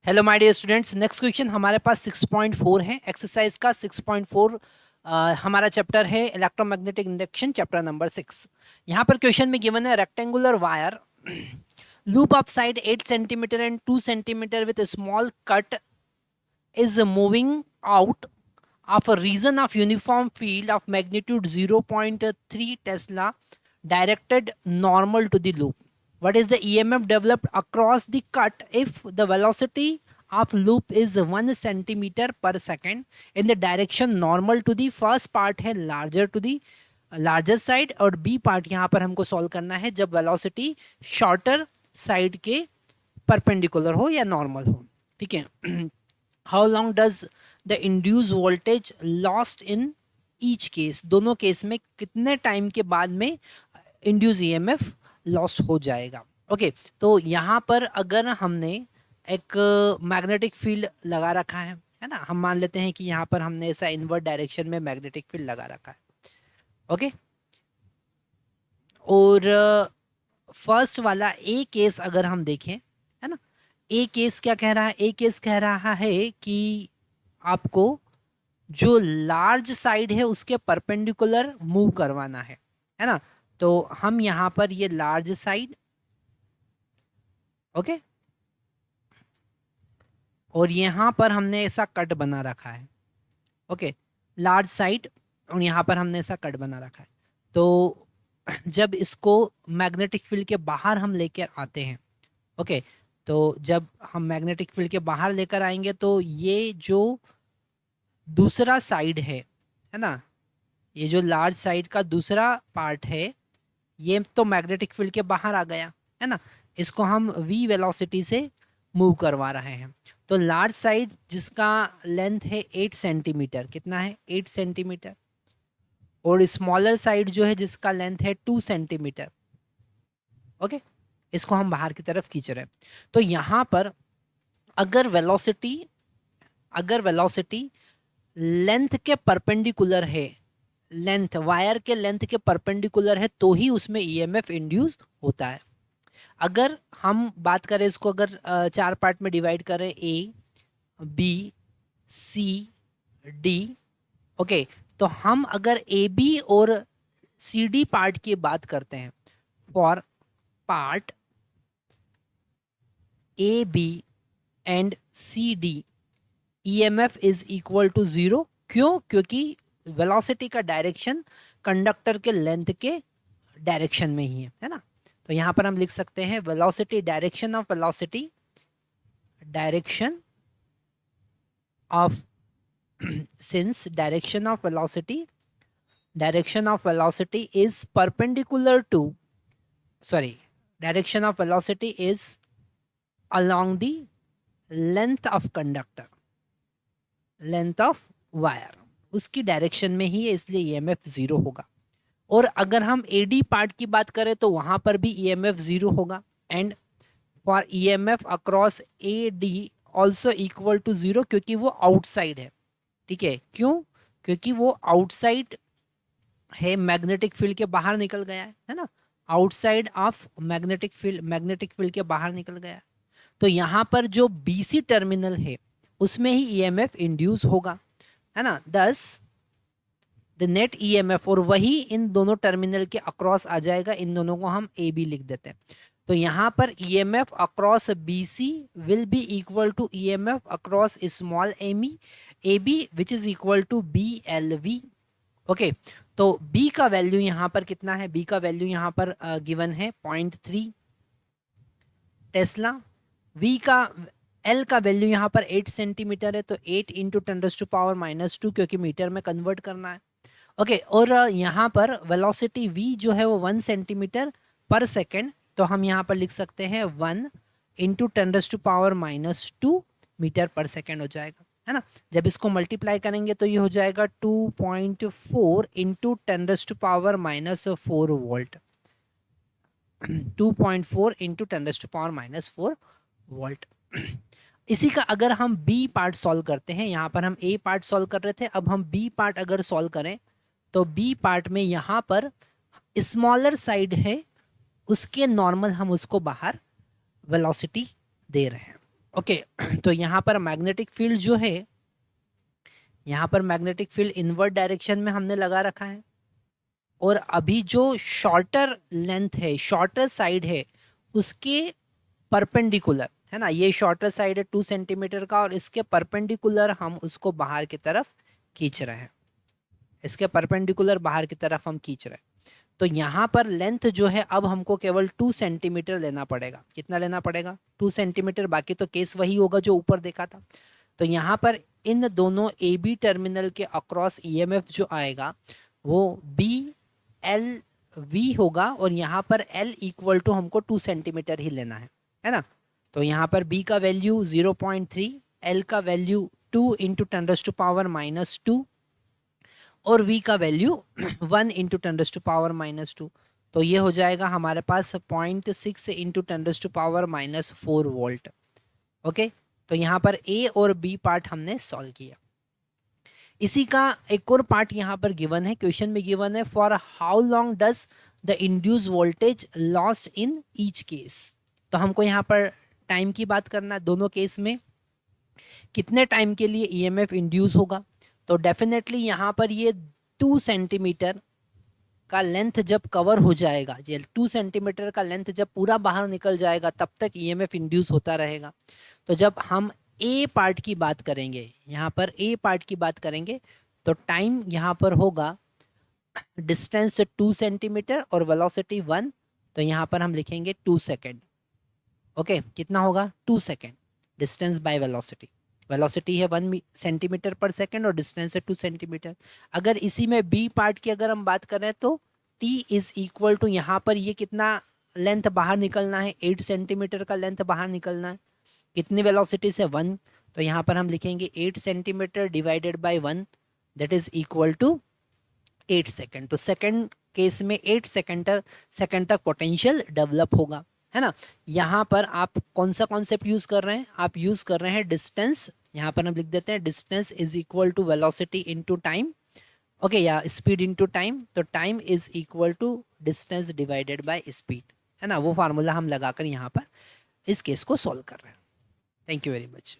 Hello my dear students, next question हमारे पास 6.4 है एक्सरसाइज का 6.4। हमारा चैप्टर है इलेक्ट्रोमैग्नेटिक इंडक्शन, चैप्टर नंबर 6। यहाँ पर क्वेश्चन में गिवन है rectangular wire loop of side 8 centimetre and 2 centimetre with small cut is moving out of a region of uniform field of magnitude 0.3 Tesla directed normal to the loop. What is the EMF developed across the cut if the velocity of loop is 1 centimeter per second in the direction normal to the first part है larger to the larger side और B part यहाँ पर हमको solve करना है जब velocity shorter side के perpendicular हो या normal हो. ठीक है. How long does the induced voltage lost in each case? दोनों केस में कितने टाइम के बाद में इंड्यूस ईएमएफ लॉस्ट हो जाएगा. ओके तो यहाँ पर अगर हमने एक मैग्नेटिक फील्ड लगा रखा है ना, हम मान लेते हैं कि यहाँ पर हमने ऐसा इनवर्ट डायरेक्शन में मैग्नेटिक फील्ड लगा रखा है. ओके और फर्स्ट वाला ए केस अगर हम देखें, है ना, ए केस क्या कह रहा है? ए केस कह रहा है कि आपको जो लार्ज साइड है उसके परपेंडिकुलर मूव करवाना है ना. तो हम यहाँ पर ये लार्ज साइड, ओके, और यहाँ पर हमने ऐसा कट बना रखा है. ओके लार्ज साइड और यहाँ पर हमने ऐसा कट बना रखा है. तो जब इसको मैग्नेटिक फील्ड के बाहर हम लेकर आते हैं, ओके, तो जब हम मैग्नेटिक फील्ड के बाहर लेकर आएंगे तो ये जो दूसरा साइड है ना, ये जो लार्ज साइड का दूसरा पार्ट है ये तो मैग्नेटिक फील्ड के बाहर आ गया है ना. इसको हम v वेलोसिटी से मूव करवा रहे हैं. तो लार्ज साइड जिसका लेंथ है 8 सेंटीमीटर, कितना है 8 सेंटीमीटर, और स्मॉलर साइड जो है जिसका लेंथ है 2 सेंटीमीटर. ओके इसको हम बाहर की तरफ खींच रहे हैं. तो यहाँ पर अगर वेलोसिटी लेंथ के परपेंडिकुलर है, लेंथ वायर के लेंथ के परपेंडिकुलर है तो ही उसमें ईएमएफ इंड्यूस होता है. अगर हम बात करें इसको, अगर 4 पार्ट में डिवाइड करें, A B C D, okay, तो हम अगर ए बी और सी डी पार्ट की बात करते हैं, for part A B and C D EMF is equal to 0. क्यों? क्योंकि वेलोसिटी का डायरेक्शन कंडक्टर के लेंथ के डायरेक्शन में ही है ना. तो यहाँ पर हम लिख सकते हैं velocity, direction of since direction of velocity is perpendicular to, direction of velocity is along the length of conductor, length of wire, उसकी डायरेक्शन में ही है, इसलिए ईएमएफ 0 होगा. और अगर हम एडी पार्ट की बात करें तो वहां पर भी ईएमएफ 0 होगा. And for EMF across A D also equal to 0, क्योंकि वो आउटसाइड है. ठीक है, क्यों? क्योंकि वो आउटसाइड है, मैग्नेटिक फील्ड के बाहर निकल गया है ना, आउटसाइड ऑफ मैग्नेटिक फील्ड के बाहर निकल गया. तो यहाँ पर जो बीसी टर्मिनल है उसमें ही ईएमएफ इंड्यूस होगा, है ना. दस द नेट ईएमएफ, और वही इन दोनों टर्मिनल के अक्रॉस आ जाएगा. इन दोनों को हम ए बी लिख देते हैं. तो यहाँ पर EMF across BC will be equal to EMF across small A B which is equal to B L V. Okay तो बी का वैल्यू यहाँ पर कितना है? बी का वैल्यू यहाँ पर गिवन है 0.3 टेस्ला. वी का एल का वैल्यू यहाँ पर 8 सेंटीमीटर है, तो 8 इंटू 10⁻⁻², क्योंकि मीटर में कन्वर्ट करना है. ओके और यहाँ पर वेलोसिटी v जो है वो 1 सेंटीमीटर पर सेकेंड, तो हम यहाँ पर लिख सकते हैं 1 इंटू 10⁻⁻² मीटर पर सेकेंड हो जाएगा, है ना. जब इसको मल्टीप्लाई करेंगे तो ये हो जाएगा 2.4 इंटू 10⁻⁻4 वोल्ट. 2.4 into 10⁻⁻4 volt. इसी का अगर हम बी पार्ट सॉल्व करते हैं, यहाँ पर हम ए पार्ट सॉल्व कर रहे थे, अब हम बी पार्ट अगर सॉल्व करें तो बी पार्ट में यहाँ पर स्मॉलर साइड है, उसके नॉर्मल हम उसको बाहर वेलोसिटी दे रहे हैं. ओके तो यहाँ पर मैग्नेटिक फील्ड जो है, यहाँ पर मैग्नेटिक फील्ड इनवर्ट डायरेक्शन में हमने लगा रखा है, और अभी जो शॉर्टर लेंथ है, शॉर्टर साइड है, उसके परपेंडिकुलर है ना, ये शॉर्टर साइड है 2 सेंटीमीटर का, और इसके परपेंडिकुलर हम उसको बाहर की तरफ खींच रहे हैं, इसके परपेंडिकुलर बाहर की तरफ हम खींच रहे हैं। तो यहाँ पर लेंथ जो है अब हमको केवल 2 सेंटीमीटर लेना पड़ेगा। कितना लेना पड़ेगा? 2 सेंटीमीटर। बाकी तो केस वही होगा जो ऊपर देखा था। तो यहाँ पर इन दोनों ए बी टर्मिनल के अक्रॉस ईएमएफ जो आएगा वो बी एल वी होगा, और यहाँ पर एल इक्वल टू हमको 2 सेंटीमीटर ही लेना है ना। तो यहाँ पर बी का वैल्यू 0.3, एल का वैल्यू 2 इंटू 10⁻⁻², और v का वैल्यू 1 इंटू 10⁻⁻²। तो ये हो जाएगा हमारे पास 0.6 इंटू 10⁻⁻4 वोल्ट। ओके, तो यहाँ पर a और b पार्ट हमने सॉल्व किया। इसी का एक और पार्ट यहाँ पर गिवन है, क्वेश्चन में गिवन है, for how long does the induce voltage lost in each case. तो हमको यहाँ पर टाइम की बात करना, दोनों केस में कितने टाइम के लिए ईएमएफ इंड्यूस होगा। तो डेफिनेटली यहाँ पर ये 2 सेंटीमीटर का लेंथ जब कवर हो जाएगा, 2 सेंटीमीटर का लेंथ जब पूरा बाहर निकल जाएगा, तब तक ईएमएफ इंड्यूस होता रहेगा। तो जब हम ए पार्ट की बात करेंगे, यहाँ पर ए पार्ट की बात करेंगे, तो टाइम यहाँ पर होगा डिस्टेंस 2 सेंटीमीटर और वेलोसिटी 1। तो यहाँ पर हम लिखेंगे 2 सेकेंड। ओके, कितना होगा? 2 second, distance by velocity. Velocity है 1 सेंटीमीटर पर सेकेंड और डिस्टेंस है 2 सेंटीमीटर। अगर इसी में बी पार्ट की अगर हम बात करें तो t इज इक्वल टू, यहाँ पर ये कितना लेंथ बाहर निकलना है? 8 सेंटीमीटर का लेंथ बाहर निकलना है। कितनी वेलोसिटी से? 1। तो यहाँ पर हम लिखेंगे 8 centimetre divided by 1, that is equal to 8 second. तो सेकेंड केस में 8 सेकेंड तक पोटेंशियल डेवलप होगा, है ना। यहाँ पर आप कौन सा कॉन्सेप्ट यूज कर रहे हैं? आप यूज कर रहे हैं डिस्टेंस। यहाँ पर हम लिख देते हैं distance is equal to velocity into time, okay, या स्पीड इनटू टाइम। तो time is equal to distance divided by speed, है ना। वो फार्मूला हम लगाकर यहाँ पर इस केस को सॉल्व कर रहे हैं। Thank you very much.